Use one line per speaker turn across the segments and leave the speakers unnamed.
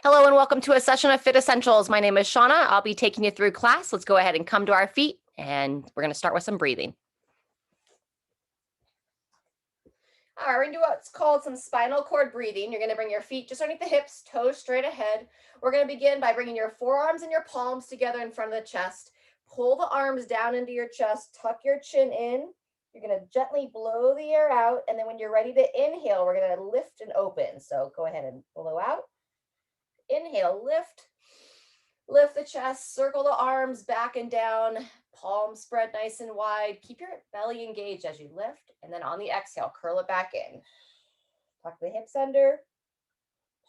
Hello and welcome to a session of Fit Essentials. My name is Shauna. I'll be taking you through class. Let's go ahead and come to our feet and we're going to start with some breathing. All right, we're going to do what's called some spinal cord breathing. You're going to bring your feet just underneath the hips, toes straight ahead. We're going to begin by bringing your forearms and your palms together in front of the chest. Pull the arms down into your chest, tuck your chin in. You're going to gently blow the air out, and then when you're ready to inhale, we're going to lift and open. So go ahead and blow out. Inhale, lift the chest, circle the arms back and down, palms spread nice and wide. Keep your belly engaged as you lift, and then on the exhale, curl it back in. Tuck the hips under,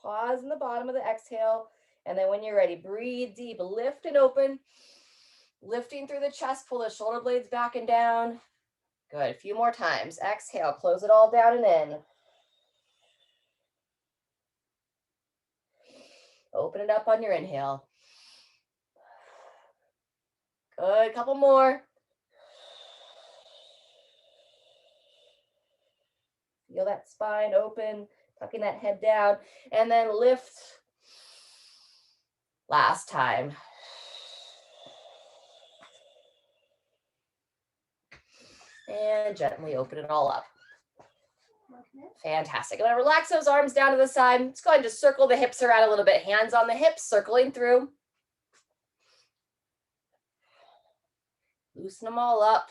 pause in the bottom of the exhale, and then when you're ready, breathe deep, lift and open. Lifting through the chest, pull the shoulder blades back and down. Good, a few more times. Exhale, close it all down and in. Open it up on your inhale. Good, couple more. Feel that spine open, tucking that head down, and then lift. Last time. And gently open it all up. Fantastic. I'm going to relax those arms down to the side. Let's go ahead and just circle the hips around a little bit. Hands on the hips, circling through. Loosen them all up.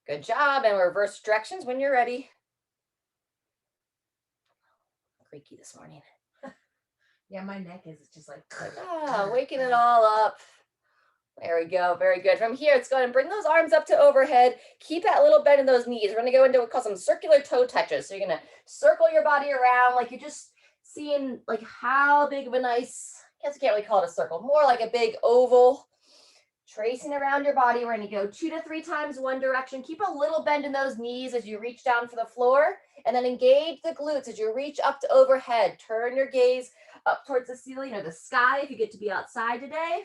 Good job. And reverse directions when you're ready. Creaky this morning.
Yeah, my neck is just like.
Waking it all up. There we go. Very good. From here, let's go ahead and bring those arms up to overhead. Keep that little bend in those knees. We're going to go into what we call some circular toe touches. So you're going to circle your body around like you're just seeing like how big of a nice, I guess I can't really call it a circle, more like a big oval. Tracing around your body. We're going to go 2 to 3 times one direction. Keep a little bend in those knees as you reach down for the floor. And then engage the glutes as you reach up to overhead. Turn your gaze up towards the ceiling or the sky if you get to be outside today.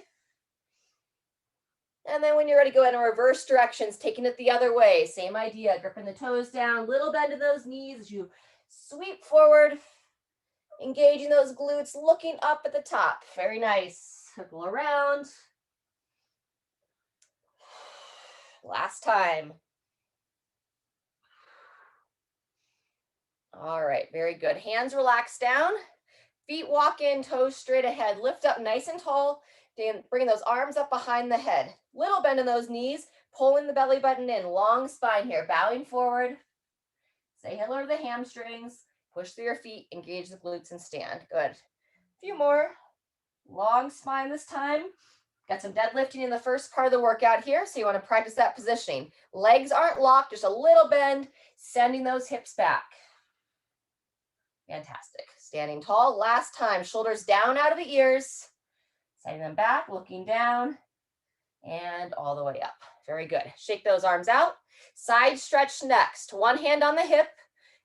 And then when you're ready, go ahead and reverse directions, taking it the other way. Same idea, gripping the toes down, little bend in those knees as you sweep forward, engaging those glutes, looking up at the top. Very nice. Circle around. Last time. All right, very good. Hands relax down. Feet walk in, toes straight ahead. Lift up nice and tall. Bringing those arms up behind the head. Little bend in those knees, pulling the belly button in. Long spine here, bowing forward. Say hello to the hamstrings. Push through your feet, engage the glutes and stand. Good. A few more. Long spine this time. Got some deadlifting in the first part of the workout here, so you want to practice that positioning. Legs aren't locked, just a little bend, sending those hips back. Fantastic. Standing tall. Last time, shoulders down out of the ears. Sending them back, looking down, and all the way up. Very good. Shake those arms out. Side stretch next. One hand on the hip.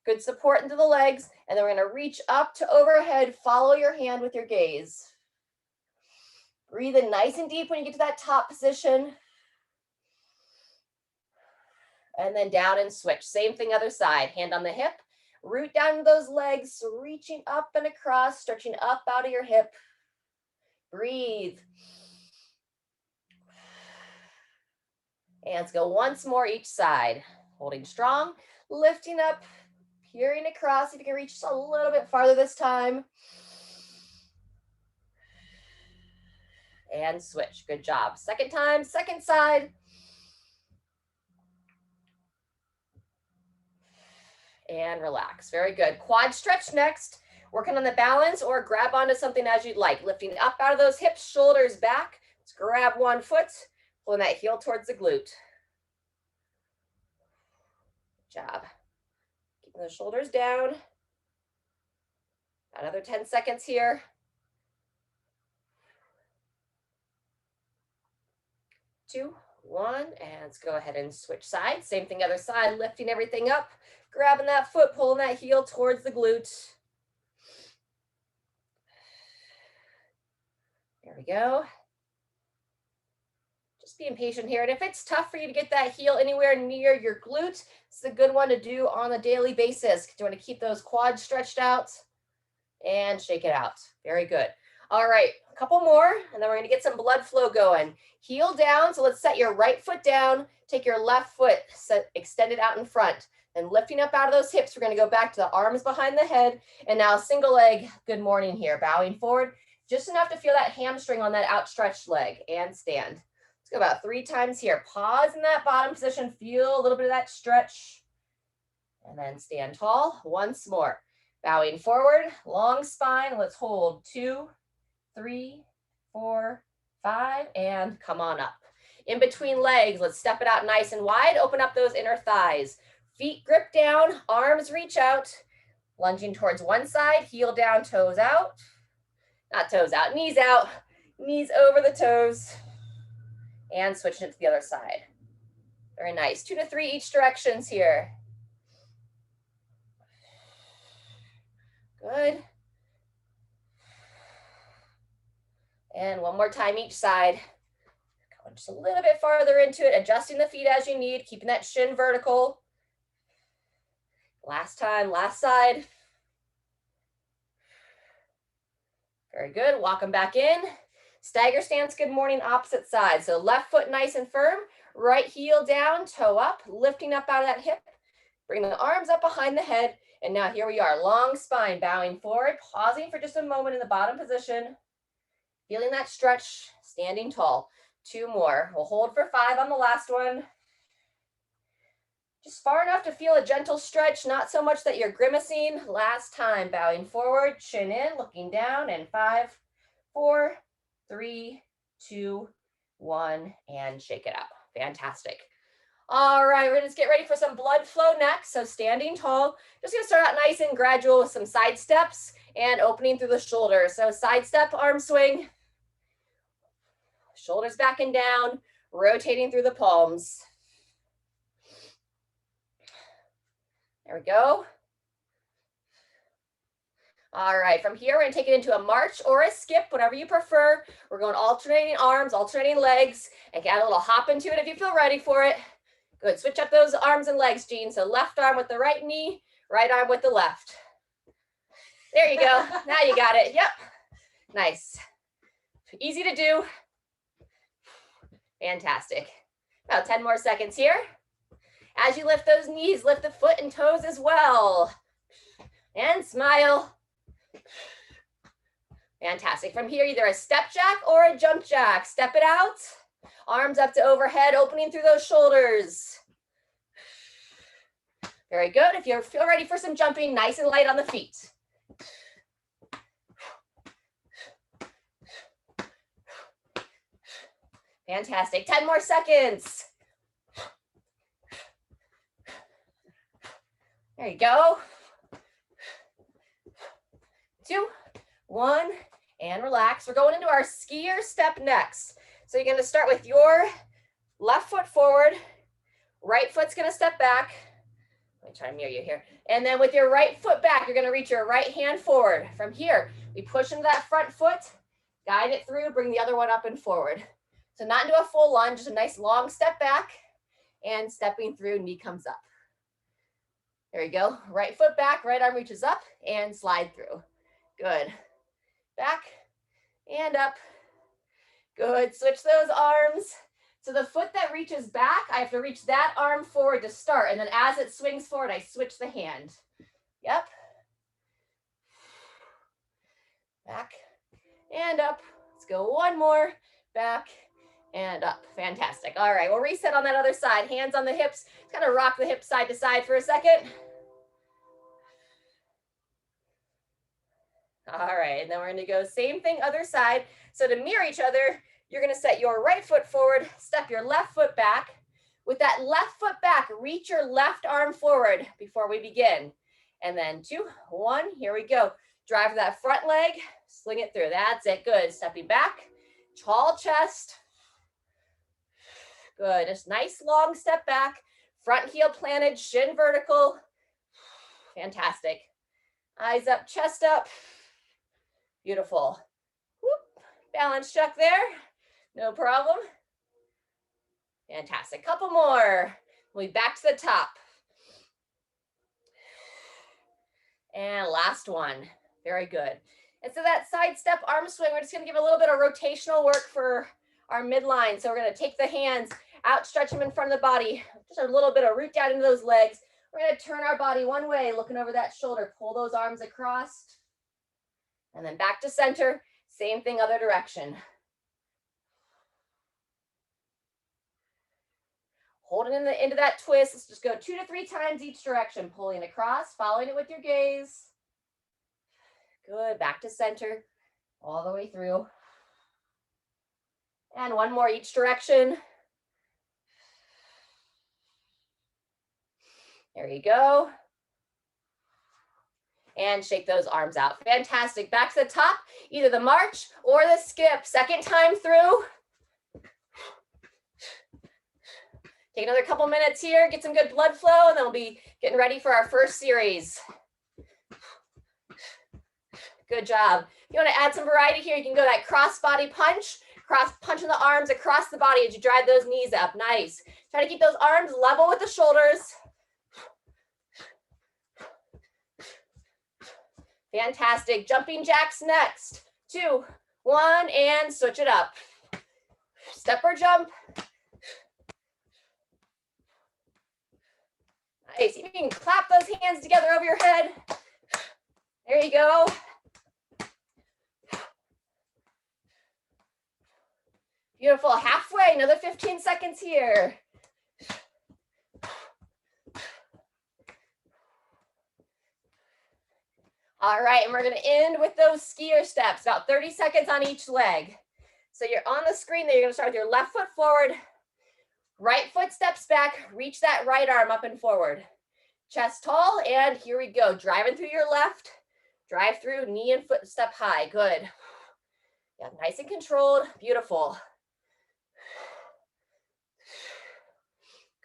Good support into the legs. And then we're going to reach up to overhead. Follow your hand with your gaze. Breathe in nice and deep when you get to that top position. And then down and switch. Same thing other side. Hand on the hip. Root down into those legs. Reaching up and across. Stretching up out of your hip. Breathe. And let's go once more each side. Holding strong, lifting up, peering across. If you can reach just a little bit farther this time. And switch. Good job. Second time, second side. And relax. Very good. Quad stretch next. Working on the balance or grab onto something as you'd like. Lifting up out of those hips, shoulders back. Let's grab one foot, pulling that heel towards the glute. Good job. Keeping the shoulders down. Another 10 seconds here. 2, 1, and let's go ahead and switch sides. Same thing other side, lifting everything up, grabbing that foot, pulling that heel towards the glute. There we go. Just being patient here. And if it's tough for you to get that heel anywhere near your glute, it's a good one to do on a daily basis. You want to keep those quads stretched out and shake it out. Very good. All right, a couple more, and then we're gonna get some blood flow going. Heel down, so let's set your right foot down, take your left foot, extend it out in front. And lifting up out of those hips, we're gonna go back to the arms behind the head, and now single leg, good morning here, bowing forward, just enough to feel that hamstring on that outstretched leg, and stand. Let's go about 3 times here. Pause in that bottom position, feel a little bit of that stretch, and then stand tall once more. Bowing forward, long spine, let's hold 2, 3, 4, 5, and come on up. In between legs, let's step it out nice and wide, open up those inner thighs. Feet grip down, arms reach out, lunging towards one side, heel down, toes out. Not toes out, knees over the toes, and switching it to the other side. Very nice. 2 to 3 each directions here. Good. And one more time each side. Going just a little bit farther into it, adjusting the feet as you need, keeping that shin vertical. Last time, last side. Very good. Walk them back in. Stagger stance, good morning, opposite side. So left foot nice and firm, right heel down, toe up, lifting up out of that hip. Bring the arms up behind the head. And now here we are, long spine, bowing forward, pausing for just a moment in the bottom position. Feeling that stretch, standing tall. 2 more. We'll hold for 5 on the last one. Just far enough to feel a gentle stretch, not so much that you're grimacing. Last time, bowing forward, chin in, looking down, and 5, 4, 3, 2, 1, and shake it out. Fantastic. All right, we're gonna just get ready for some blood flow next. So standing tall, just gonna start out nice and gradual with some side steps and opening through the shoulders. So side step, arm swing, shoulders back and down, rotating through the palms. There we go. All right, from here, we're gonna take it into a march or a skip, whatever you prefer. We're going alternating arms, alternating legs, and add a little hop into it if you feel ready for it. Good, switch up those arms and legs, Jean. So left arm with the right knee, right arm with the left. There you go, now you got it, yep. Nice, easy to do. Fantastic. About 10 more seconds here. As you lift those knees, lift the foot and toes as well. And smile. Fantastic. From here, either a step jack or a jump jack. Step it out. Arms up to overhead, opening through those shoulders. Very good. If you feel ready for some jumping, nice and light on the feet. Fantastic. 10 more seconds. There you go. 2, 1, and relax. We're going into our skier step next. So you're going to start with your left foot forward, right foot's going to step back. Let me try to mirror you here. And then with your right foot back, you're going to reach your right hand forward. From here, we push into that front foot, guide it through, bring the other one up and forward. So not into a full lunge, just a nice long step back and stepping through, knee comes up. There you go. Right foot back, right arm reaches up and slide through. Good. Back and up. Good. Switch those arms. So the foot that reaches back, I have to reach that arm forward to start. And then as it swings forward, I switch the hand. Yep. Back and up. Let's go one more. Back and up. Fantastic. All right, we'll reset on that other side. Hands on the hips. Kind of rock the hips side to side for a second. All right, and then we're gonna go same thing, other side. So to mirror each other, you're gonna set your right foot forward, step your left foot back. With that left foot back, reach your left arm forward before we begin. And then 2, 1, here we go. Drive that front leg, sling it through. That's it, good. Stepping back, tall chest. Good, just nice long step back. Front heel planted, shin vertical. Fantastic. Eyes up, chest up. Beautiful. Whoop. Balance check there. No problem. Fantastic. Couple more. We'll be back to the top. And last one. Very good. And so that side step arm swing, we're just going to give a little bit of rotational work for our midline. So we're going to take the hands, outstretch them in front of the body, just a little bit of root down into those legs. We're going to turn our body one way, looking over that shoulder, pull those arms across, and then back to center. Same thing, other direction. Holding into that twist. Let's just go 2 to 3 times each direction, pulling across, following it with your gaze. Good, back to center, all the way through. And one more each direction. There you go. And shake those arms out. Fantastic. Back to the top, either the march or the skip. Second time through. Take another couple minutes here, get some good blood flow, and then we'll be getting ready for our first series. Good job. If you want to add some variety here, you can go that cross body punch, punching the arms across the body as you drive those knees up. Nice. Try to keep those arms level with the shoulders. Fantastic. Jumping jacks next. 2, 1, and switch it up. Step or jump. Nice. You can clap those hands together over your head. There you go. Beautiful. Halfway, another 15 seconds here. All right, and we're going to end with those skier steps, about 30 seconds on each leg. So you're on the screen there. You're going to start with your left foot forward, right foot steps back, reach that right arm up and forward. Chest tall, and here we go. Driving through your left, drive through, knee and foot step high. Good. Yeah, nice and controlled. Beautiful.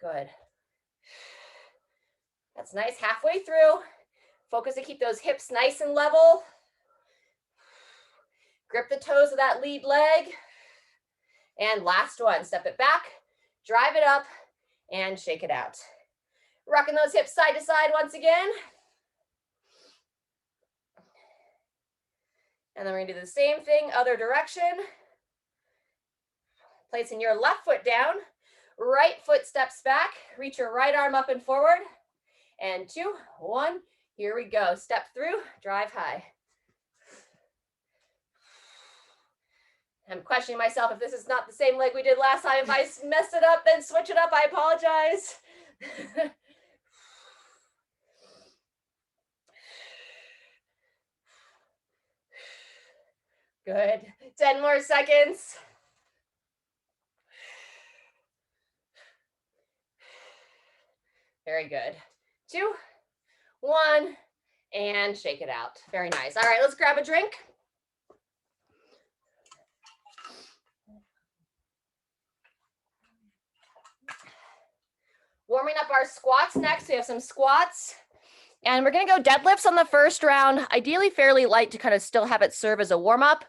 Good. That's nice. Halfway through. Focus to keep those hips nice and level. Grip the toes of that lead leg. And last one, step it back, drive it up, and shake it out. Rocking those hips side to side once again. And then we're gonna do the same thing, other direction. Placing your left foot down, right foot steps back, reach your right arm up and forward. And 2, 1, here we go. Step through, drive high. I'm questioning myself if this is not the same leg we did last time. If I messed it up, then switch it up. I apologize. Good. 10 more seconds. Very good. 2, 1, and shake it out. Very nice. All right, let's grab a drink. Warming up our squats next. We have some squats. And we're going to go deadlifts on the first round, ideally fairly light to kind of still have it serve as a warm-up.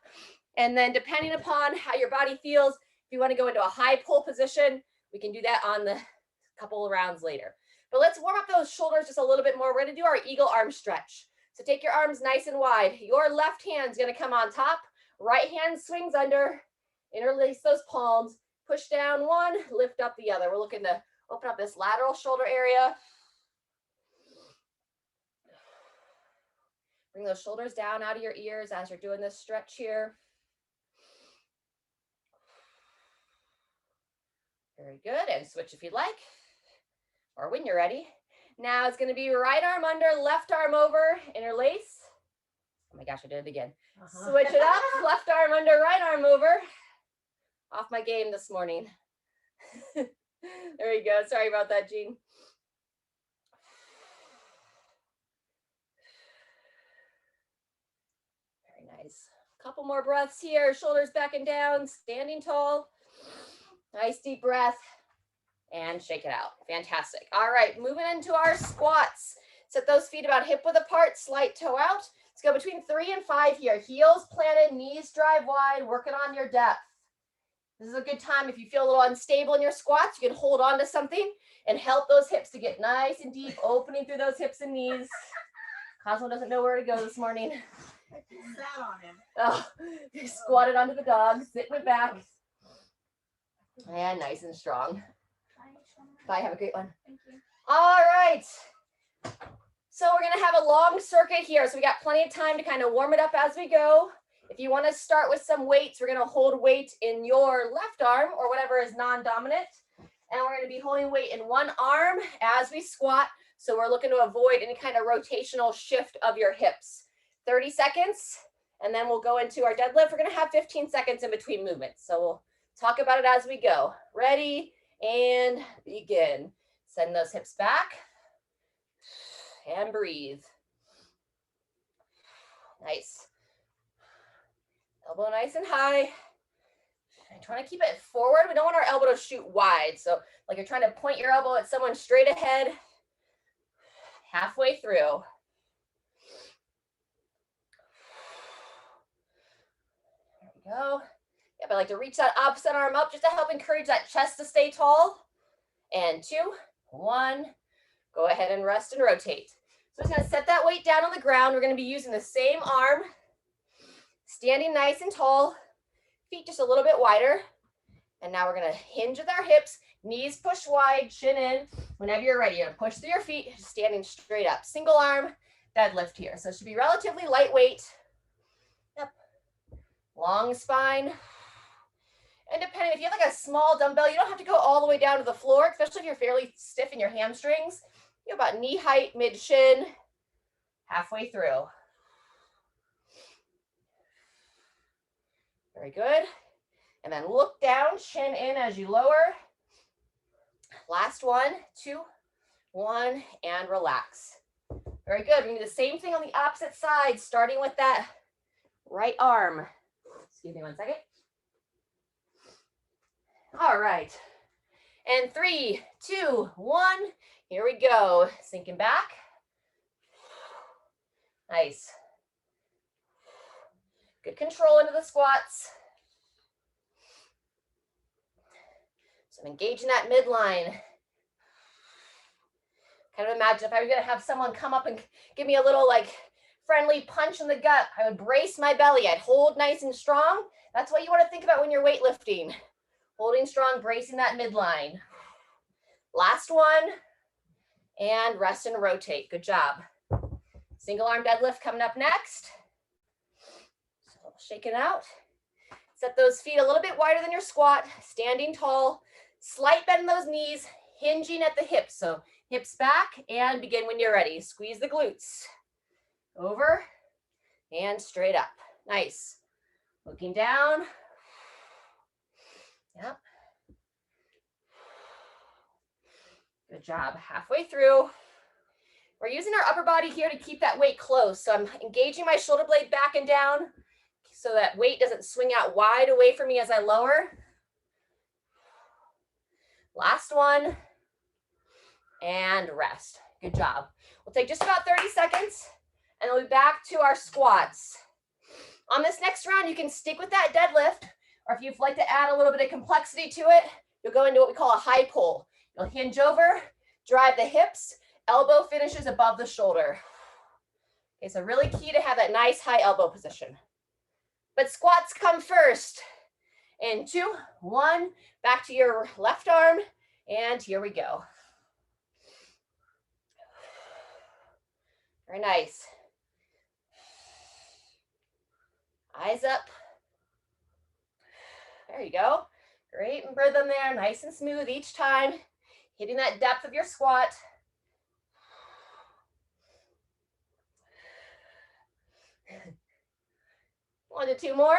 And then depending upon how your body feels, if you want to go into a high pull position, we can do that on the couple of rounds later. But let's warm up those shoulders just a little bit more. We're going to do our eagle arm stretch. So take your arms nice and wide. Your left hand's going to come on top. Right hand swings under. Interlace those palms. Push down one, lift up the other. We're looking to open up this lateral shoulder area. Bring those shoulders down out of your ears as you're doing this stretch here. Very good. And switch if you'd like, or when you're ready. Now it's going to be right arm under, left arm over, interlace. Oh my gosh, I did it again. Switch it up, left arm under, right arm over. Off my game this morning. There you go. Sorry about that, Jean. Very nice. Couple more breaths here. Shoulders back and down, standing tall. Nice deep breath. And shake it out. Fantastic. All right, moving into our squats. Set those feet about hip width apart, slight toe out. Let's go between 3 and 5 here. Heels planted, knees drive wide, working on your depth. This is a good time if you feel a little unstable in your squats, you can hold on to something and help those hips to get nice and deep, opening through those hips and knees. Cosmo doesn't know where to go this morning.
I sat on him.
Oh, you squatted onto the dog, sitting it back. And nice and strong. Bye, have a great one.
Thank you.
All right. So we're gonna have a long circuit here. So we got plenty of time to kind of warm it up as we go. If you wanna start with some weights, we're gonna hold weight in your left arm or whatever is non-dominant. And we're gonna be holding weight in one arm as we squat. So we're looking to avoid any kind of rotational shift of your hips. 30 seconds, and then we'll go into our deadlift. We're gonna have 15 seconds in between movements. So we'll talk about it as we go. Ready, and begin. Send those hips back, and breathe. Nice. Elbow nice and high. I'm trying to keep it forward. We don't want our elbow to shoot wide. So like you're trying to point your elbow at someone straight ahead, halfway through. There we go. Yep, I like to reach that opposite arm up just to help encourage that chest to stay tall. And 2, 1. Go ahead and rest and rotate. So we're just gonna set that weight down on the ground. We're gonna be using the same arm, standing nice and tall, feet just a little bit wider. And now we're gonna hinge with our hips, knees push wide, chin in. Whenever you're ready, you're gonna push through your feet, standing straight up. Single arm deadlift here. So it should be relatively lightweight. Yep. Long spine. And depending, if you have like a small dumbbell, you don't have to go all the way down to the floor, especially if you're fairly stiff in your hamstrings. You're about knee height, mid-shin, halfway through. Very good. And then look down, chin in as you lower. Last 1, 2, 1, and relax. Very good. We're going to do the same thing on the opposite side, starting with that right arm. Excuse me 1 second. All right. And 3, 2, 1. Here we go. Sinking back. Nice. Good control into the squats. So I'm engaging that midline. Kind of imagine if I were going to have someone come up and give me a little like friendly punch in the gut, I would brace my belly. I'd hold nice and strong. That's what you want to think about when you're weightlifting. Holding strong, bracing that midline. Last 1. And rest and rotate. Good job. Single arm deadlift coming up next. So shake it out. Set those feet a little bit wider than your squat, standing tall, slight bend in those knees, hinging at the hips. So hips back and begin when you're ready. Squeeze the glutes. Over and straight up. Nice. Looking down. Yep. Good job. Halfway through. We're using our upper body here to keep that weight close. So I'm engaging my shoulder blade back and down so that weight doesn't swing out wide away from me as I lower. Last 1. And rest. Good job. We'll take just about 30 seconds and we'll be back to our squats. On this next round, you can stick with that deadlift, or if you'd like to add a little bit of complexity to it, you'll go into what we call a high pull. You'll hinge over, drive the hips, elbow finishes above the shoulder. Okay, so really key to have that nice high elbow position. But squats come first. And 2, 1, back to your left arm, and here we go. Very nice. Eyes up. There you go. Great rhythm there, nice and smooth each time. Hitting that depth of your squat. 1 to 2 more.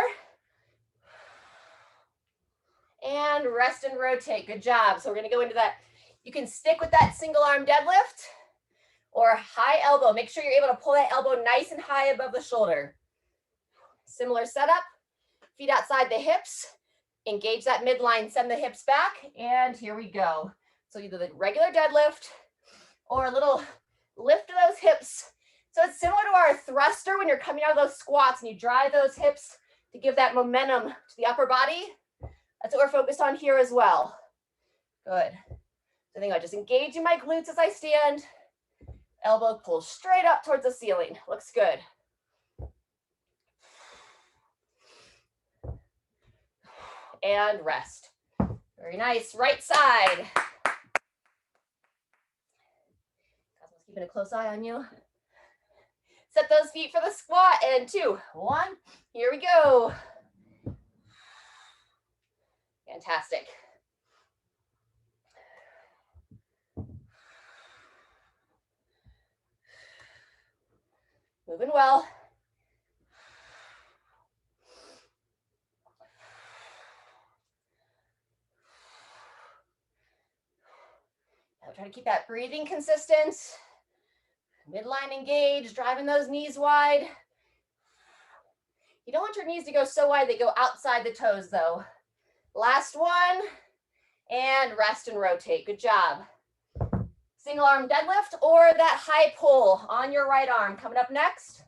And rest and rotate. Good job. So we're going to go into that. You can stick with that single arm deadlift or high elbow. Make sure you're able to pull that elbow nice and high above the shoulder. Similar setup. Feet outside the hips. Engage that midline, send the hips back, and here we go. So either the regular deadlift or a little lift of those hips. So it's similar to our thruster when you're coming out of those squats and you drive those hips to give that momentum to the upper body. That's what we're focused on here as well. Good. So think about just engaging my glutes as I stand. Elbow pulls straight up towards the ceiling. Looks good. and rest. Very nice. Right side. Cosmo's keeping a close eye on you. Set those feet for the squat, and 2, 1. Here we go. Fantastic. Moving well. Now try to keep that breathing consistent. Midline engaged, driving those knees wide. You don't want your knees to go so wide they go outside the toes though. Last one, and rest and rotate. Good job. Single arm deadlift or that high pull on your right arm. Coming up next.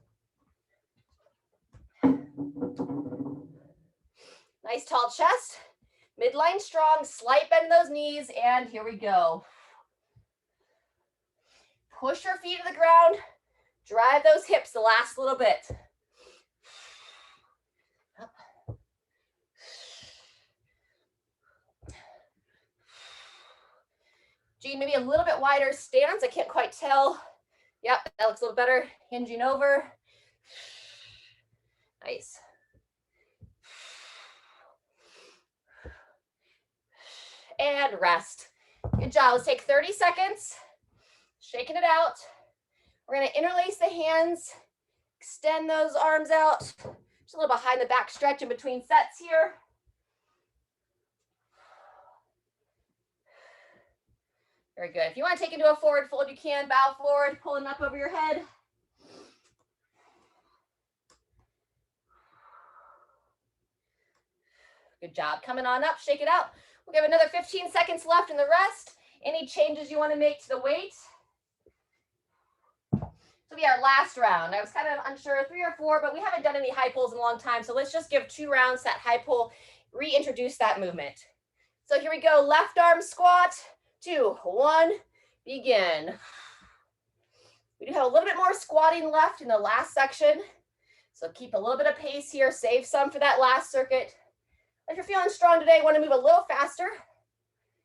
Nice tall chest, midline strong, slight bend in those knees, and here we go. Push your feet to the ground, drive those hips the last little bit. Up. Gene, maybe a little bit wider stance, I can't quite tell. Yep, that looks a little better. Hinging over. Nice. And rest. Good job. Let's take 30 seconds. Shaking it out. We're going to interlace the hands. Extend those arms out. Just a little behind the back stretch in between sets here. Very good. If you want to take into a forward fold, you can. Bow forward, pulling up over your head. Good job. Coming on up, shake it out. We'll give another 15 seconds left in the rest. Any changes you want to make to the weight? So be our last round. I was kind of unsure, 3 or 4, but we haven't done any high pulls in a long time. So let's just give 2 rounds that high pull, reintroduce that movement. So here we go. Left arm squat. 2, 1, begin. We do have a little bit more squatting left in the last section. So keep a little bit of pace here. Save some for that last circuit. If you're feeling strong today, want to move a little faster,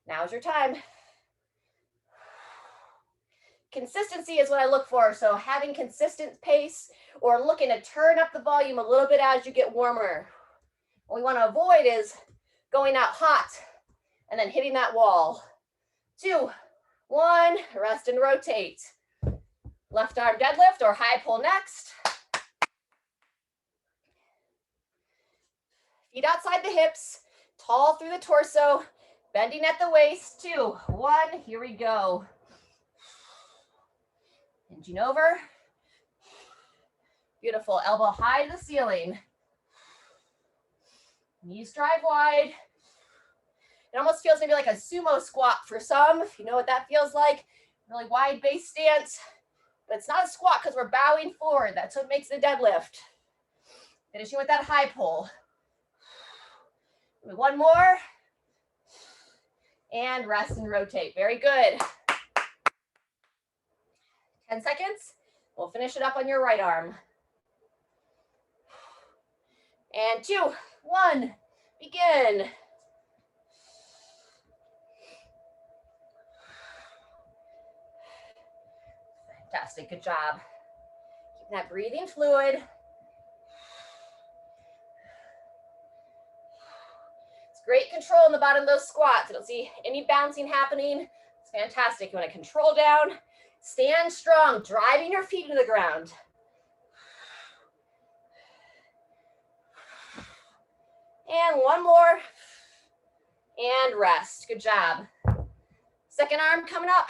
now's your time. Consistency is what I look for, so having consistent pace or looking to turn up the volume a little bit as you get warmer. What we want to avoid is going out hot and then hitting that wall. 2, 1, rest and rotate. Left arm deadlift or high pull next. Feet outside the hips, tall through the torso, bending at the waist. 2, 1, here we go. Hinging over. Beautiful, elbow high to the ceiling. Knees drive wide. It almost feels maybe like a sumo squat for some, if you know what that feels like. Really wide base stance, but it's not a squat because we're bowing forward. That's what makes the deadlift. Finishing with that high pull. One more. And rest and rotate. Very good. 10 seconds. We'll finish it up on your right arm. And 2, 1, begin. Fantastic, good job. Keeping that breathing fluid. It's great control in the bottom of those squats. I don't see any bouncing happening. It's fantastic. You want to control down, stand strong, driving your feet into the ground. And one more. And rest. Good job. Second arm coming up.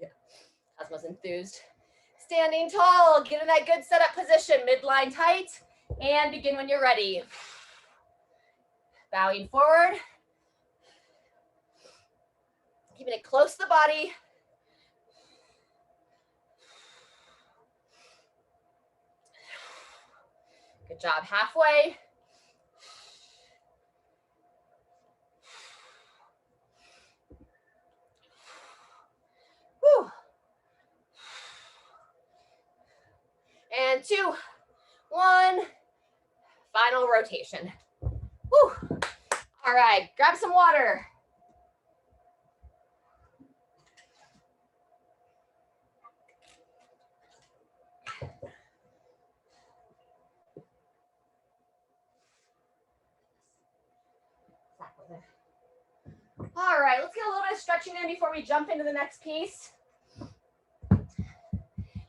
Yeah, Cosmo's enthused. Standing tall, get in that good setup position, midline tight, and begin when you're ready. Bowing forward. Keeping it close to the body. Good job, halfway. Whew. And 2, 1. Final rotation. Whew. All right, grab some water. All right, let's get a little bit of stretching in before we jump into the next piece.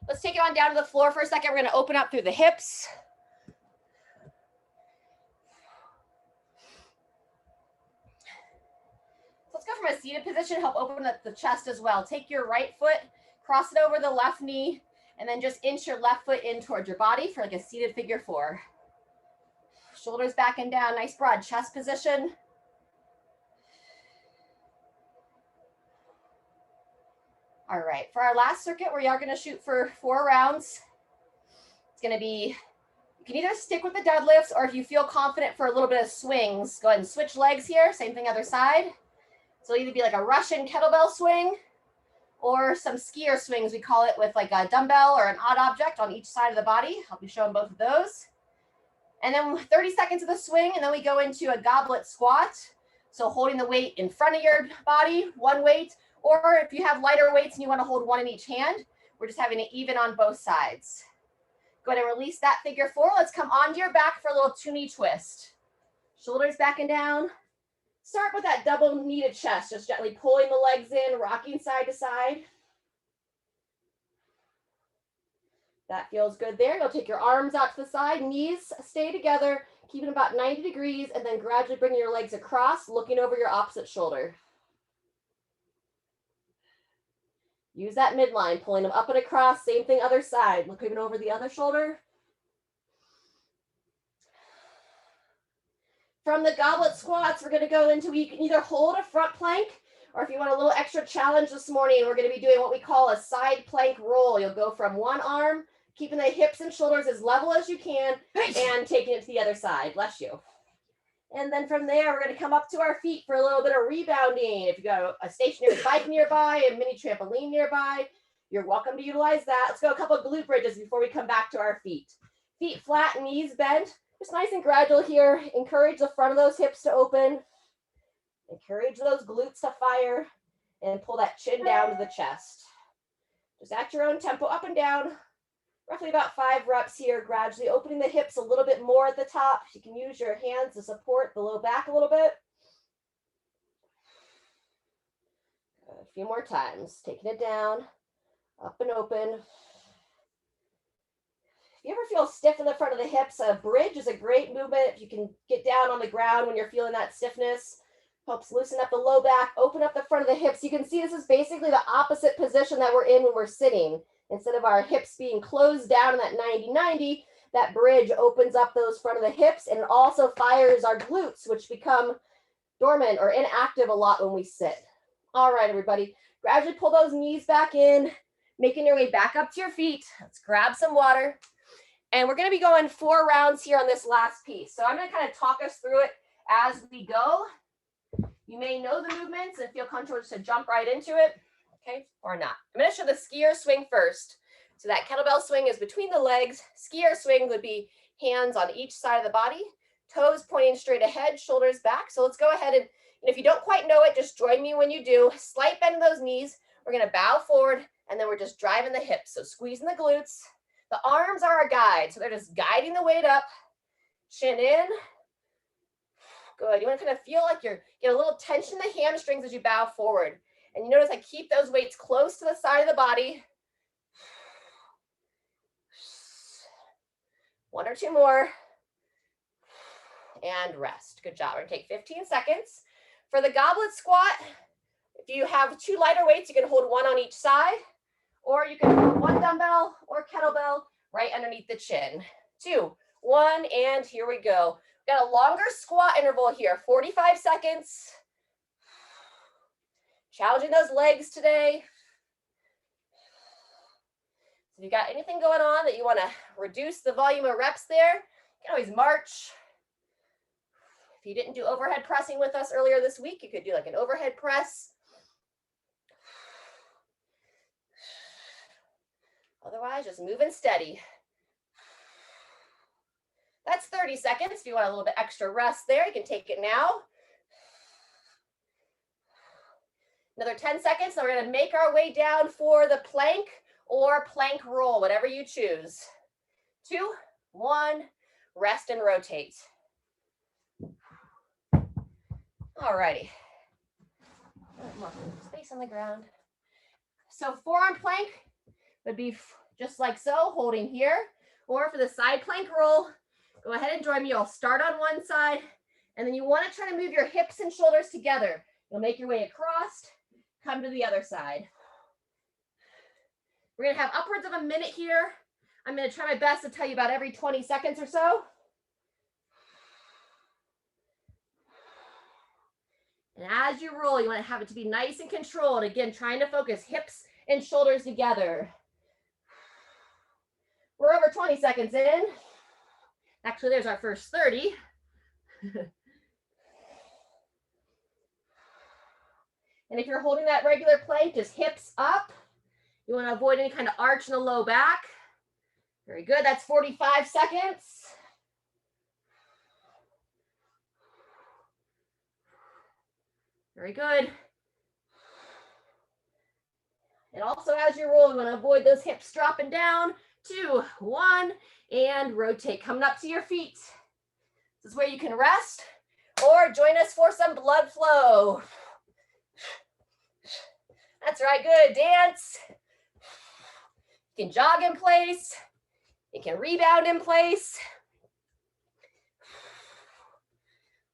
Let's take it on down to the floor for a second. We're going to open up through the hips. Let's go from a seated position, help open up the chest as well. Take your right foot, cross it over the left knee, and then just inch your left foot in towards your body for like a seated figure 4. Shoulders back and down, nice broad chest position. All right, for our last circuit, we are going to shoot for 4 rounds. It's going to be, you can either stick with the deadlifts, or if you feel confident for a little bit of swings, go ahead and switch legs here. Same thing other side. So it'll either be like a Russian kettlebell swing or some skier swings, we call it, with like a dumbbell or an odd object on each side of the body. I'll be showing both of those. And then 30 seconds of the swing, and then we go into a goblet squat. So holding the weight in front of your body, one weight, or if you have lighter weights and you want to hold one in each hand, we're just having it even on both sides. Go ahead and release that figure 4. Let's come onto your back for a little 2-knee twist. Shoulders back and down. Start with that double kneaded chest, just gently pulling the legs in, rocking side to side. That feels good there. You'll take your arms out to the side, knees stay together, keeping about 90 degrees, and then gradually bringing your legs across, looking over your opposite shoulder. Use that midline, pulling them up and across. Same thing other side, looking over the other shoulder. From the goblet squats, we're going to go into, you can either hold a front plank, or if you want a little extra challenge this morning, we're going to be doing what we call a side plank roll. You'll go from one arm, keeping the hips and shoulders as level as you can, and taking it to the other side. Bless you. And then from there, we're going to come up to our feet for a little bit of rebounding. If you got a stationary bike nearby, a mini trampoline nearby, you're welcome to utilize that. Let's go a couple of glute bridges before we come back to our feet. Feet flat, knees bent. Just nice and gradual here. Encourage the front of those hips to open. Encourage those glutes to fire. And pull that chin down to the chest. Just at your own tempo, up and down. Roughly about 5 reps here, gradually opening the hips a little bit more at the top. You can use your hands to support the low back a little bit. A few more times, taking it down, up and open. If you ever feel stiff in the front of the hips, a bridge is a great movement. If you can get down on the ground when you're feeling that stiffness, helps loosen up the low back, open up the front of the hips. You can see this is basically the opposite position that we're in when we're sitting. Instead of our hips being closed down in that 90-90, that bridge opens up those front of the hips, and it also fires our glutes, which become dormant or inactive a lot when we sit. All right, everybody, gradually pull those knees back in, making your way back up to your feet. Let's grab some water. And we're going to be going 4 rounds here on this last piece. So I'm going to kind of talk us through it as we go. You may know the movements and feel comfortable just to jump right into it. Okay, or not. I'm going to show the skier swing first. So that kettlebell swing is between the legs. Skier swing would be hands on each side of the body, toes pointing straight ahead, shoulders back. So let's go ahead and if you don't quite know it, just join me when you do. Slight bend in those knees. We're going to bow forward, and then we're just driving the hips. So squeezing the glutes. The arms are our guide. So they're just guiding the weight up. Chin in. Good. You want to kind of feel like you're get a little tension in the hamstrings as you bow forward. And you notice I keep those weights close to the side of the body. 1 or 2 more. And rest. Good job. We're going to take 15 seconds. For the goblet squat, if you have 2 lighter weights, you can hold 1 on each side. Or you can hold 1 dumbbell or kettlebell right underneath the chin. 2, 1, and here we go. We've got a longer squat interval here, 45 seconds. Challenging those legs today. So if you got anything going on that you want to reduce the volume of reps there, you can always march. If you didn't do overhead pressing with us earlier this week, you could do like an overhead press. Otherwise, just moving steady. That's 30 seconds. If you want a little bit extra rest there, you can take it now. Another 10 seconds. Now we're going to make our way down for the plank or plank roll, whatever you choose. 2, 1, rest and rotate. All righty. More space on the ground. So forearm plank would be just like so, holding here. Or for the side plank roll, go ahead and join me. You'll start on one side, and then you want to try to move your hips and shoulders together. You'll make your way across, come to the other side. We're going to have upwards of a minute here. I'm going to try my best to tell you about every 20 seconds or so. And as you roll, you want to have it to be nice and controlled. Again, trying to focus hips and shoulders together. We're over 20 seconds in. Actually, there's our first 30. And if you're holding that regular plank, just hips up. You want to avoid any kind of arch in the low back. Very good. That's 45 seconds. Very good. And also as you roll, you want to avoid those hips dropping down. 2, 1, and rotate. Coming up to your feet. This is where you can rest or join us for some blood flow. That's right, good. Dance. You can jog in place. You can rebound in place.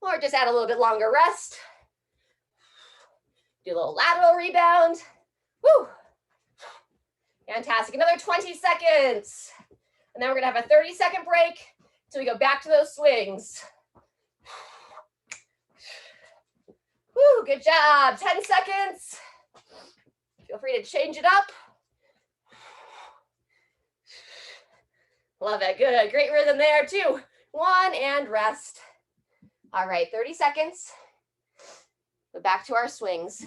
Or just add a little bit longer rest. Do a little lateral rebound. Woo! Fantastic. Another 20 seconds. And then we're going to have a 30-second break until we go back to those swings. Woo, good job. 10 seconds. Feel free to change it up. Love it. Good. Great rhythm there. 2, 1, and rest. All right, 30 seconds. Go back to our swings.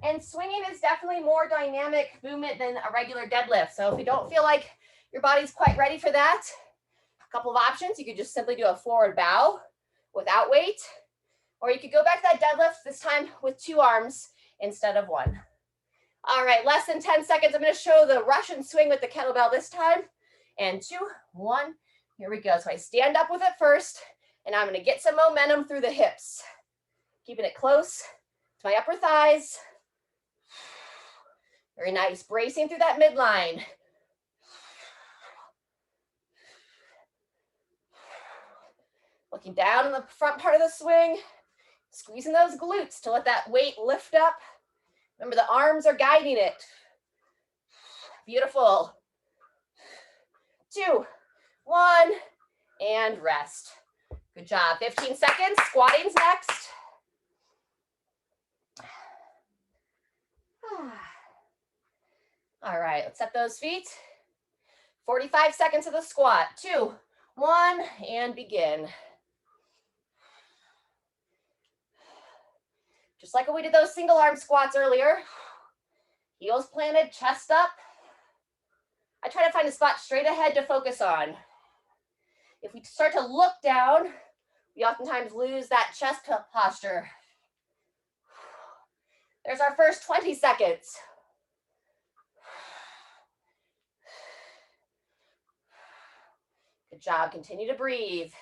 And swinging is definitely more dynamic movement than a regular deadlift. So if you don't feel like your body's quite ready for that, a couple of options. You could just simply do a forward bow without weight, or you could go back to that deadlift, this time with 2 arms instead of 1. All right, less than 10 seconds. I'm going to show the Russian swing with the kettlebell this time. And 2, 1, here we go. So I stand up with it first, and I'm going to get some momentum through the hips. Keeping it close to my upper thighs. Very nice, bracing through that midline. Looking down in the front part of the swing, squeezing those glutes to let that weight lift up. Remember, the arms are guiding it. Beautiful. 2, 1, and rest. Good job. 15 seconds. Squatting's next. All right, let's set those feet. 45 seconds of the squat. 2, 1, and begin. Just like when we did those single arm squats earlier. Heels planted, chest up. I try to find a spot straight ahead to focus on. If we start to look down, we oftentimes lose that chest posture. There's our first 20 seconds. Good job. Continue to breathe.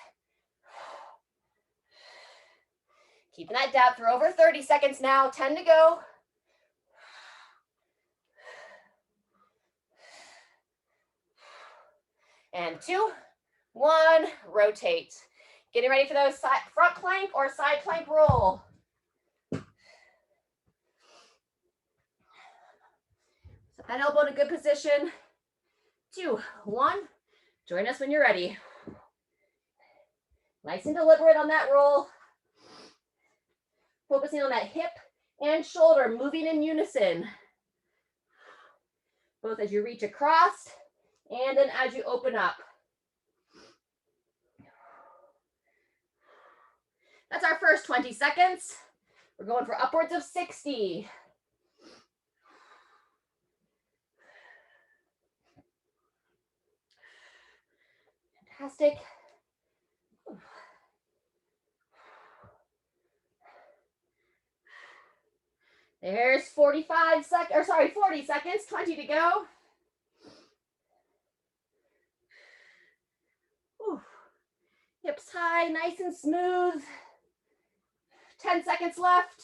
Keeping that depth. We're over 30 seconds now. 10 to go. And 2, 1, rotate. Getting ready for those front plank or side plank roll. Set that elbow in a good position. 2, 1, join us when you're ready. Nice and deliberate on that roll. Focusing on that hip and shoulder, moving in unison. Both as you reach across and then as you open up. That's our first 20 seconds. We're going for upwards of 60. Fantastic. There's 45 seconds, or sorry, 40 seconds, 20 to go. Whew. Hips high, nice and smooth. 10 seconds left.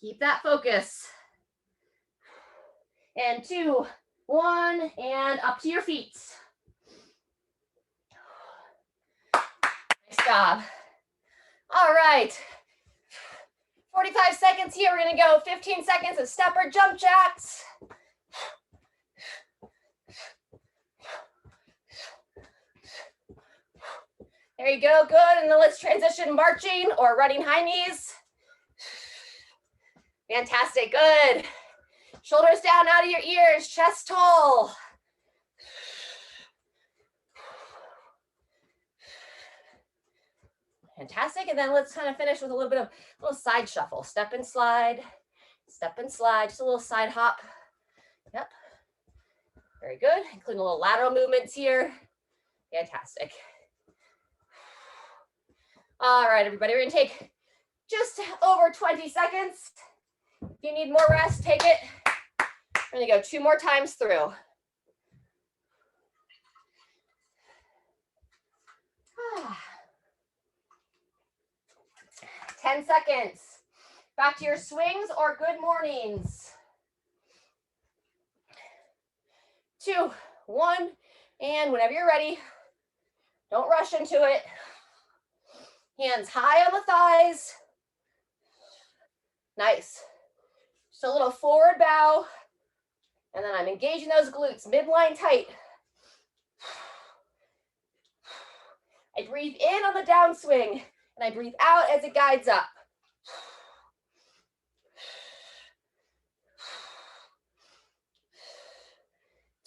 Keep that focus. And 2, 1, and up to your feet. Nice job. All right. 45 seconds here. We're going to go 15 seconds of step or jump jacks. There you go. Good. And then let's transition marching or running high knees. Fantastic. Good. Shoulders down out of your ears. Chest tall. Fantastic. And then let's kind of finish with a little side shuffle. Step and slide. Step and slide. Just a little side hop. Yep. Very good. Including a little lateral movements here. Fantastic. All right, everybody. We're going to take just over 20 seconds. If you need more rest, take it. We're going to go 2 more times through. Ah. 10 seconds. Back to your swings or good mornings. 2, 1, and whenever you're ready, don't rush into it. Hands high on the thighs. Nice. Just a little forward bow. And then I'm engaging those glutes, midline tight. I breathe in on the downswing, and I breathe out as it guides up.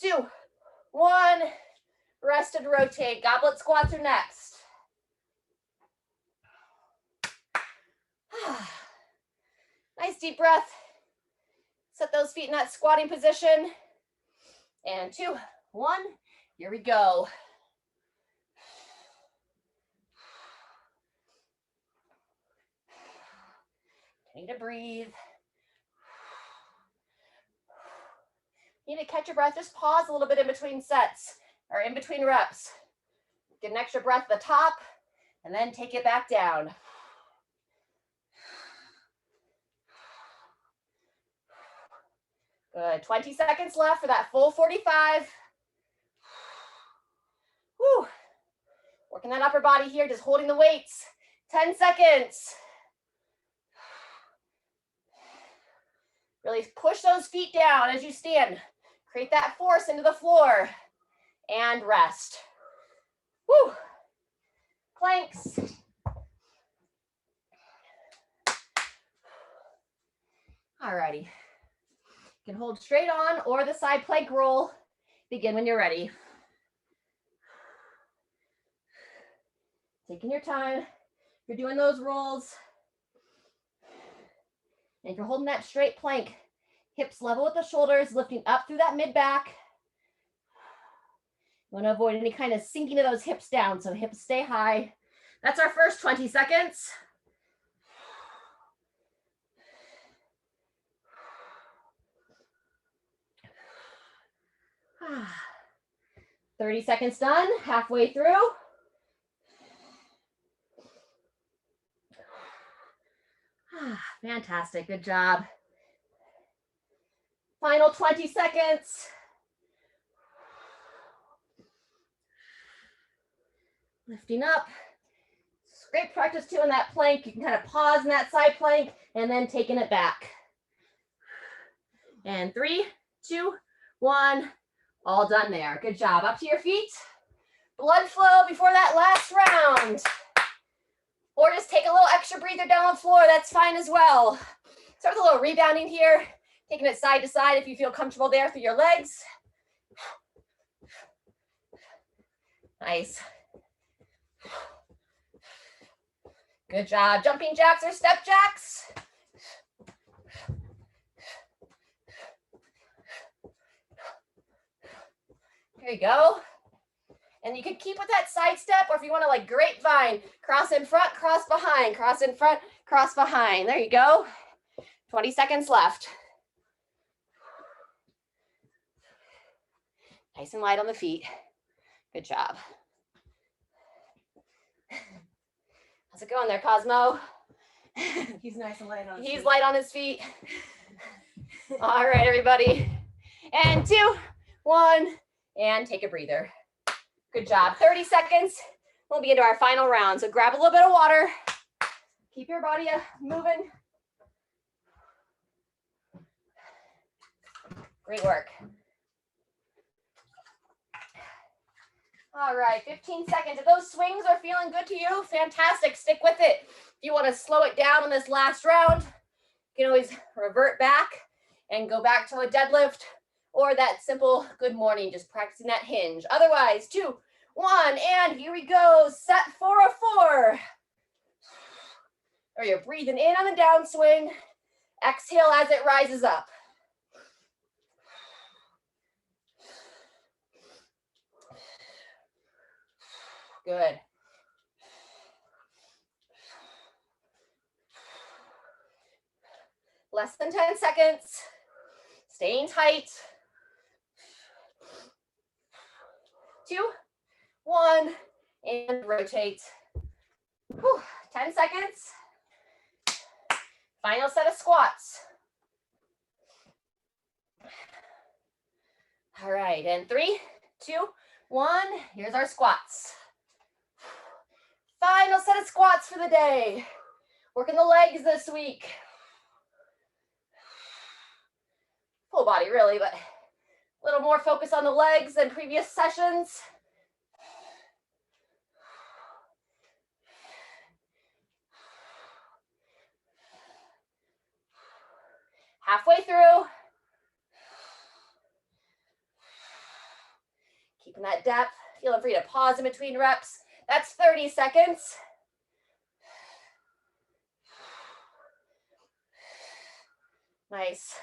Two, 1, rest and rotate. Goblet squats are next. Nice deep breath. Set those feet in that squatting position. And 2, 1, here we go. Continue to breathe. You need to catch your breath. Just pause a little bit in between sets or in between reps. Get an extra breath at the top and then take it back down. Good. 20 seconds left for that full 45. Whew. Working that upper body here, just holding the weights. 10 seconds. Really push those feet down as you stand. Create that force into the floor. And rest. Whew. Planks. Alrighty. You can hold straight on or the side plank roll. Begin when you're ready. Taking your time. You're doing those rolls. And if you're holding that straight plank, hips level with the shoulders, lifting up through that mid-back. You want to avoid any kind of sinking of those hips down, so hips stay high. That's our first 20 seconds. Ah. 30 seconds done, halfway through. Ah, fantastic, good job. Final 20 seconds. Lifting up. It's great practice too in that plank. You can kind of pause in that side plank and then taking it back. And 3, 2, 1. All done there. Good job. Up to your feet. Blood flow before that last round. Or just take a little extra breather down the floor. That's fine as well. Start with a little rebounding here. Taking it side to side if you feel comfortable there through your legs. Nice. Good job. Jumping jacks or step jacks. There you go. And you can keep with that side step, or if you want to like grapevine, cross in front, cross behind, cross in front, cross behind. There you go. 20 seconds left. Nice and light on the feet. Good job. How's it going there, Cosmo?
He's nice and light on his
He's
feet.
light on his feet. All right, everybody. And 2, 1, and take a breather. Good job. 30 seconds. We'll be into our final round. So grab a little bit of water. Keep your body moving. Great work. All right, 15 seconds. If those swings are feeling good to you, fantastic. Stick with it. If you want to slow it down on this last round, you can always revert back and go back to a deadlift or that simple good morning, just practicing that hinge. Otherwise, 2, 1, and here we go. Set for a 4. Or you're breathing in on the downswing. Exhale as it rises up. Good. Less than 10 seconds. Staying tight. 2, 1, and rotate. Whew, 10 seconds. Final set of squats. All right, and 3, 2, 1. Here's our squats. Final set of squats for the day. Working the legs this week. Full body really, but a little more focus on the legs than previous sessions. Halfway through. Keeping that depth. Feeling free to pause in between reps. That's 30 seconds. Nice.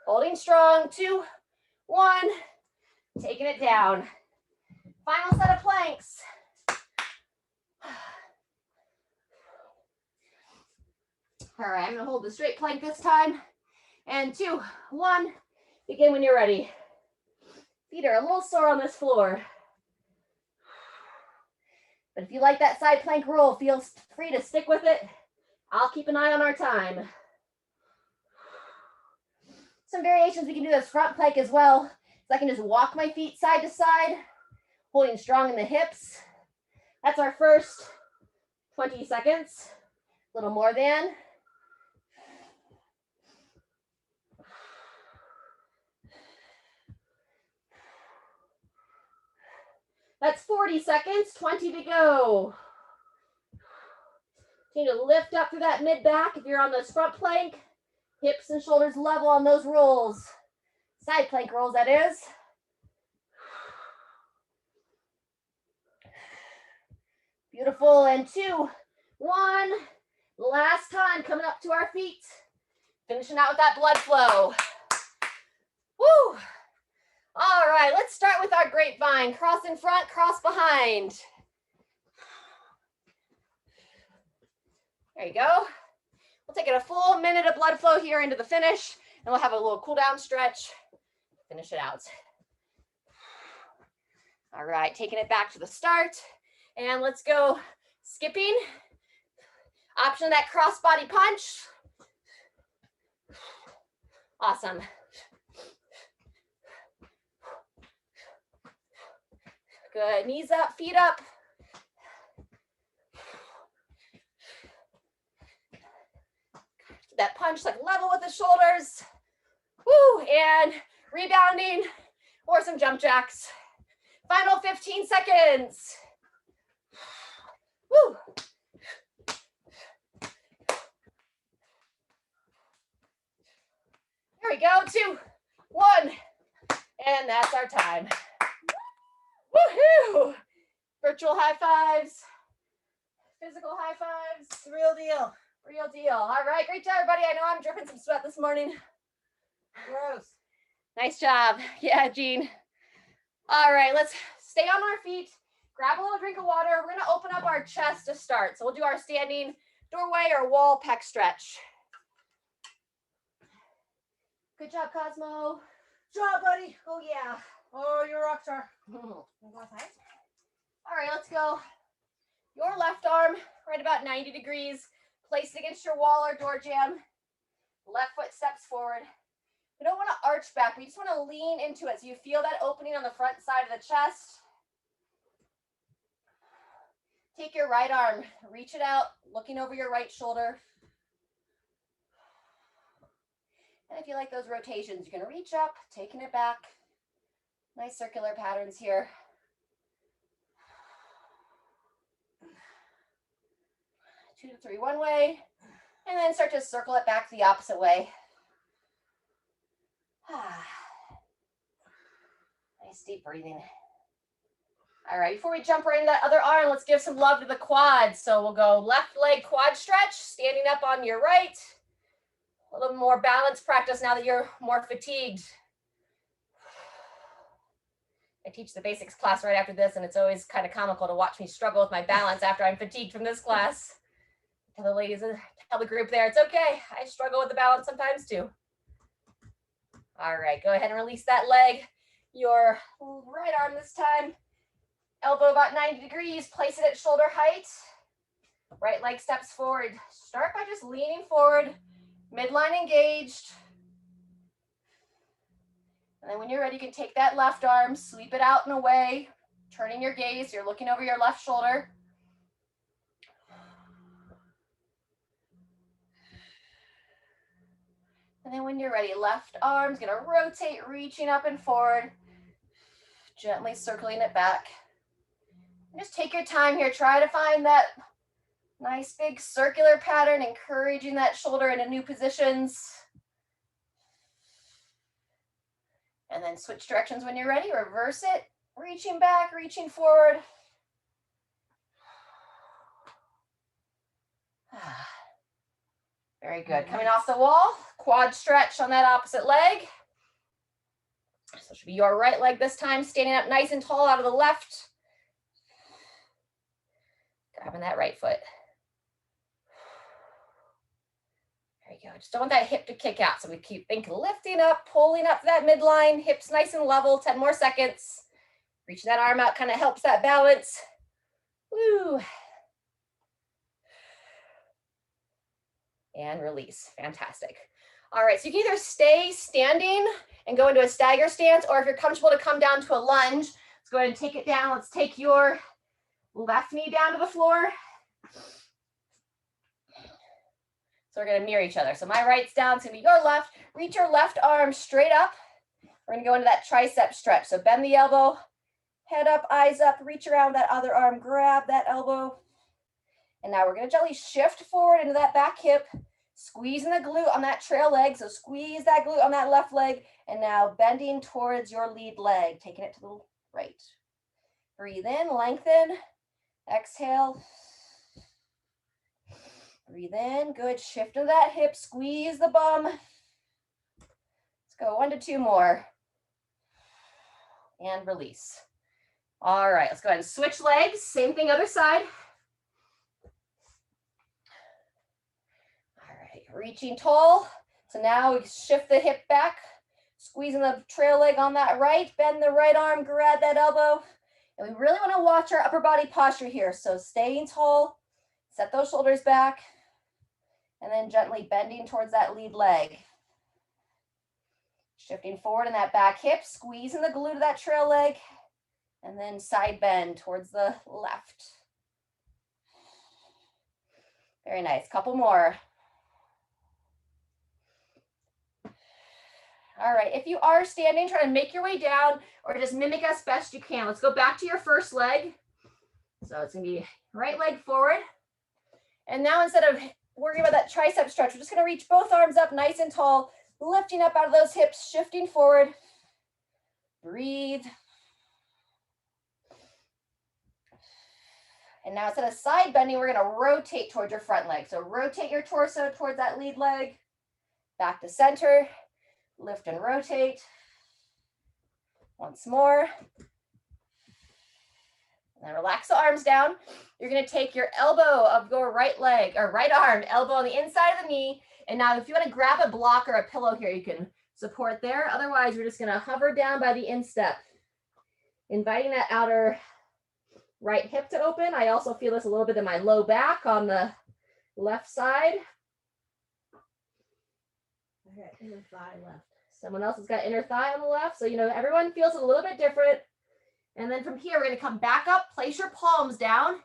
Holding strong. 2, 1. Taking it down. Final set of planks. All right, I'm going to hold the straight plank this time. And 2, 1. Begin when you're ready. Feet are a little sore on this floor. But if you like that side plank roll, feel free to stick with it. I'll keep an eye on our time. Some variations we can do this front plank as well. So I can just walk my feet side to side, holding strong in the hips. That's our first 20 seconds. A little more than. That's 40 seconds, 20 to go. You need to lift up through that mid back if you're on this front plank. Hips and shoulders level on those rolls. Side plank rolls, that is. Beautiful, and 2, 1. Last time, coming up to our feet. Finishing out with that blood flow. Woo! All right, let's start with our grapevine. Cross in front, cross behind. There you go. We'll take it a full minute of blood flow here into the finish, and we'll have a little cool down stretch. Finish it out. All right, taking it back to the start, and let's go skipping. Option that cross body punch. Awesome. Good, knees up, feet up. That punch like level with the shoulders. Woo, and rebounding or some jump jacks. Final 15 seconds. Woo. Here we go, 2, 1, and that's our time. Woohoo! Virtual high fives, physical high fives.
Real deal.
Real deal. All right, great job, everybody. I know I'm dripping some sweat this morning.
Gross.
Nice job. Yeah, Jean. All right, let's stay on our feet. grab a little drink of water. We're going to open up our chest to start. So we'll do our standing doorway or wall pec stretch. Good job, Cosmo.
Job, buddy. Oh, yeah. Oh, you're a rock star.
All right, let's go. Your left arm right about 90 degrees. Place it against your wall or door jamb. Left foot steps forward. We don't want to arch back. We just want to lean into it. So you feel that opening on the front side of the chest. Take your right arm, reach it out, looking over your right shoulder. And if you like those rotations, you're going to reach up, taking it back. Nice circular patterns here. 2 to 3 one way, and then start to circle it back the opposite way. Nice deep breathing. All right, before we jump right into that other arm, let's give some love to the quads. So we'll go left leg quad stretch, standing up on your right. A little more balance practice now that you're more fatigued. I teach the basics class right after this, and it's always kind of comical to watch me struggle with my balance after I'm fatigued from this class. Tell the ladies, tell the group there, it's okay. I struggle with the balance sometimes too. All right, go ahead and release that leg. Your right arm this time. Elbow about 90 degrees, place it at shoulder height. Right leg steps forward. Start by just leaning forward, midline engaged. And then when you're ready, you can take that left arm, sweep it out and away, turning your gaze. You're looking over your left shoulder. And then when you're ready, left arm's gonna rotate, reaching up and forward, gently circling it back. Just take your time here. Try to find that nice big circular pattern, encouraging that shoulder into new positions. And then switch directions when you're ready. Reverse it, reaching back, reaching forward. Very good. Coming off the wall, quad stretch on that opposite leg. So it should be your right leg this time, standing up nice and tall out of the left. Grabbing that right foot. There you go. Just don't want that hip to kick out. So we keep lifting up, pulling up that midline, hips nice and level, 10 more seconds. Reaching that arm out kind of helps that balance. Woo. And release. Fantastic. All right, so you can either stay standing and go into a stagger stance, or if you're comfortable to come down to a lunge, let's go ahead and take it down. Let's take your left knee down to the floor. So we're going to mirror each other. So my right's down, it's going to be your left. Reach your left arm straight up. We're going to go into that tricep stretch. So bend the elbow, head up, eyes up, reach around that other arm, grab that elbow. And now we're going to gently shift forward into that back hip, squeezing the glute on that trail leg. So squeeze that glute on that left leg. And now bending towards your lead leg, taking it to the right. Breathe in, lengthen. Exhale. Breathe in. Good. Shift to that hip. Squeeze the bum. Let's go 1 to 2 more. And release. All right. Let's go ahead and switch legs. Same thing, other side. All right. Reaching tall. So now we shift the hip back. Squeezing the trail leg on that right. Bend the right arm. Grab that elbow. And we really want to watch our upper body posture here. So staying tall, set those shoulders back, and then gently bending towards that lead leg. Shifting forward in that back hip, squeezing the glute of that trail leg, and then side bend towards the left. Very nice. Couple more. All right, if you are standing, try to make your way down or just mimic as best you can. Let's go back to your first leg. So it's gonna be right leg forward. And now instead of worrying about that tricep stretch, we're just gonna reach both arms up nice and tall, lifting up out of those hips, shifting forward. Breathe. And now instead of side bending, we're gonna rotate towards your front leg. So rotate your torso towards that lead leg, back to center. Lift and rotate. Once more. And relax the arms down. You're going to take your elbow of your right leg or right arm, elbow on the inside of the knee. And now if you want to grab a block or a pillow here, you can support there. Otherwise, we're just going to hover down by the instep, inviting that outer right hip to open. I also feel this a little bit in my low back on the left side.
Okay, inner thigh left.
Someone else has got inner thigh on the left. So, everyone feels it a little bit different. And then from here, we're going to come back up, place your palms down,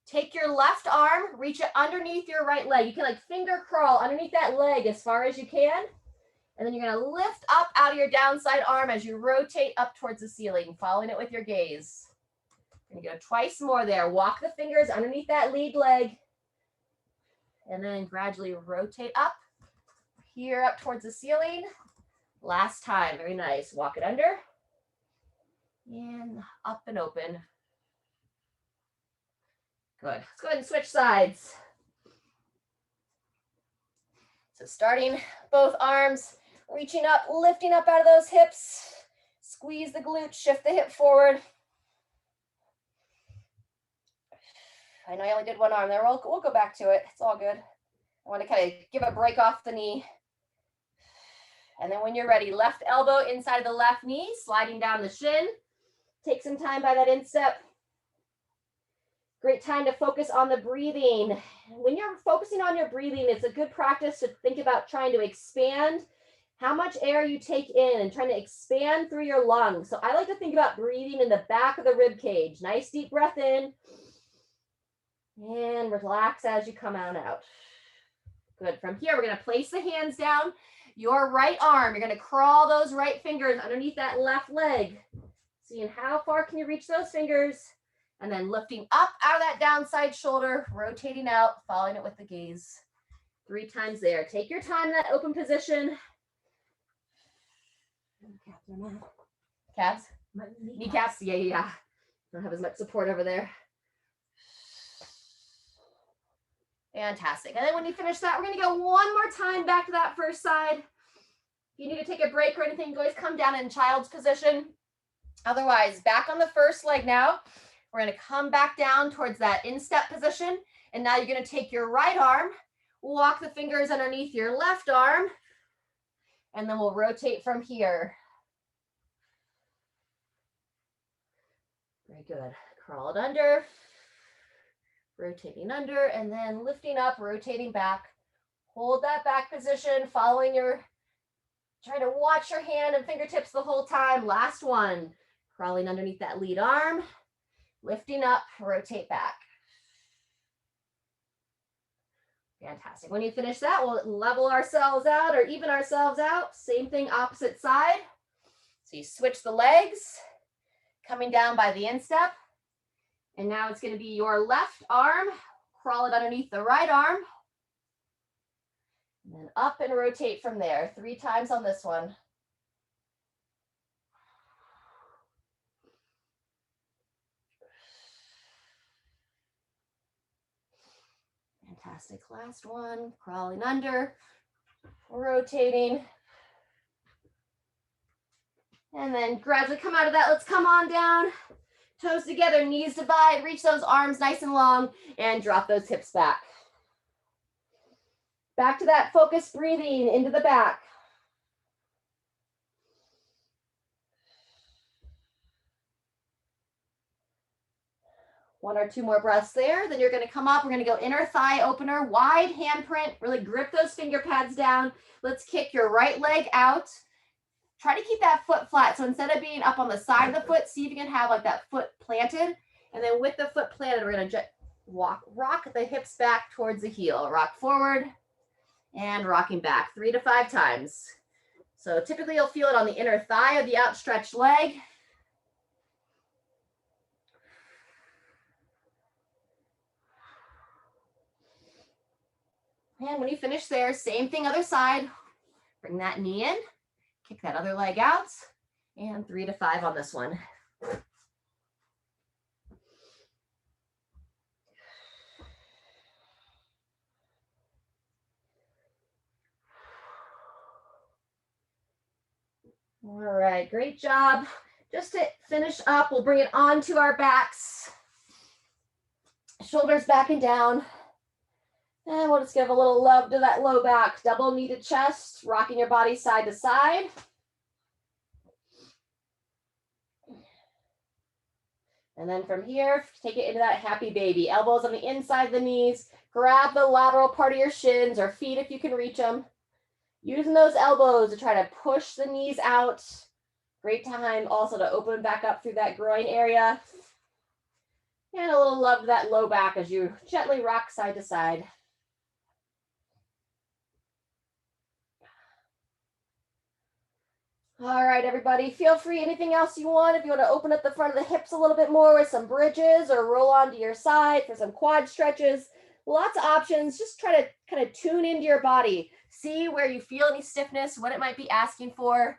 take your left arm, reach it underneath your right leg. You can like finger crawl underneath that leg as far as you can. And then you're going to lift up out of your downside arm as you rotate up towards the ceiling, following it with your gaze. You're going to go twice more there. Walk the fingers underneath that lead leg. And then gradually rotate up here up towards the ceiling. Last time. Very nice. Walk it under. And up and open. Good. Let's go ahead and switch sides. So starting both arms, reaching up, lifting up out of those hips. Squeeze the glute, shift the hip forward. I know I only did one arm there. We'll go back to it. It's all good. I want to kind of give a break off the knee. And then when you're ready, left elbow inside of the left knee, sliding down the shin. Take some time by that instep. Great time to focus on the breathing. When you're focusing on your breathing, it's a good practice to think about trying to expand how much air you take in and trying to expand through your lungs. So I like to think about breathing in the back of the rib cage. Nice deep breath in. And relax as you come on out. Good. From here, we're going to place the hands down. Your right arm, you're going to crawl those right fingers underneath that left leg. Seeing how far can you reach those fingers. And then lifting up out of that downside shoulder, rotating out, following it with the gaze. 3 times there. Take your time in that open position. Calves? Kneecaps? Yeah. Don't have as much support over there. Fantastic. And then when you finish that, we're going to go one more time back to that first side. If you need to take a break or anything, always come down in child's position. Otherwise, back on the first leg now. We're going to come back down towards that instep position. And now you're going to take your right arm, walk the fingers underneath your left arm, and then we'll rotate from here. Very good. Crawl it under, rotating under, and then lifting up, rotating back. Hold that back position, following your, try to watch your hand and fingertips the whole time. Last one. Crawling underneath that lead arm. Lifting up, rotate back. Fantastic. When you finish that, we'll level ourselves out or even ourselves out. Same thing, opposite side. So you switch the legs, coming down by the instep. And now it's going to be your left arm. Crawl it underneath the right arm. And then up and rotate from there. 3 times on this one. Fantastic. Last one. Crawling under, rotating. And then gradually come out of that. Let's come on down. Toes together, knees divide. Reach those arms nice and long and drop those hips back. Back to that focused breathing into the back. One or two more breaths there. Then you're going to come up. We're going to go inner thigh opener, wide handprint. Really grip those finger pads down. Let's kick your right leg out. Try to keep that foot flat. So instead of being up on the side of the foot, see if you can have like that foot planted. And then with the foot planted, we're going to rock the hips back towards the heel. Rock forward and rocking back 3 to 5 times. So typically you'll feel it on the inner thigh of the outstretched leg. And when you finish there, same thing, other side. Bring that knee in, kick that other leg out, and 3 to 5 on this one. All right, great job. Just to finish up, we'll bring it onto our backs. Shoulders back and down. And we'll just give a little love to that low back. Double knee to chest, rocking your body side to side. And then from here, take it into that happy baby. Elbows on the inside of the knees. Grab the lateral part of your shins or feet if you can reach them. Using those elbows to try to push the knees out. Great time also to open back up through that groin area. And a little love to that low back as you gently rock side to side. All right, everybody, feel free, anything else you want. If you want to open up the front of the hips a little bit more with some bridges or roll onto your side for some quad stretches, lots of options. Just try to kind of tune into your body. See where you feel any stiffness, what it might be asking for.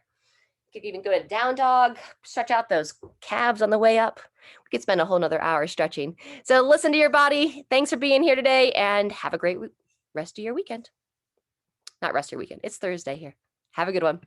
You could even go to down dog, stretch out those calves on the way up. We could spend a whole nother hour stretching. So listen to your body. Thanks for being here today and have a great rest of your weekend. Not rest of your weekend. It's Thursday here. Have a good one.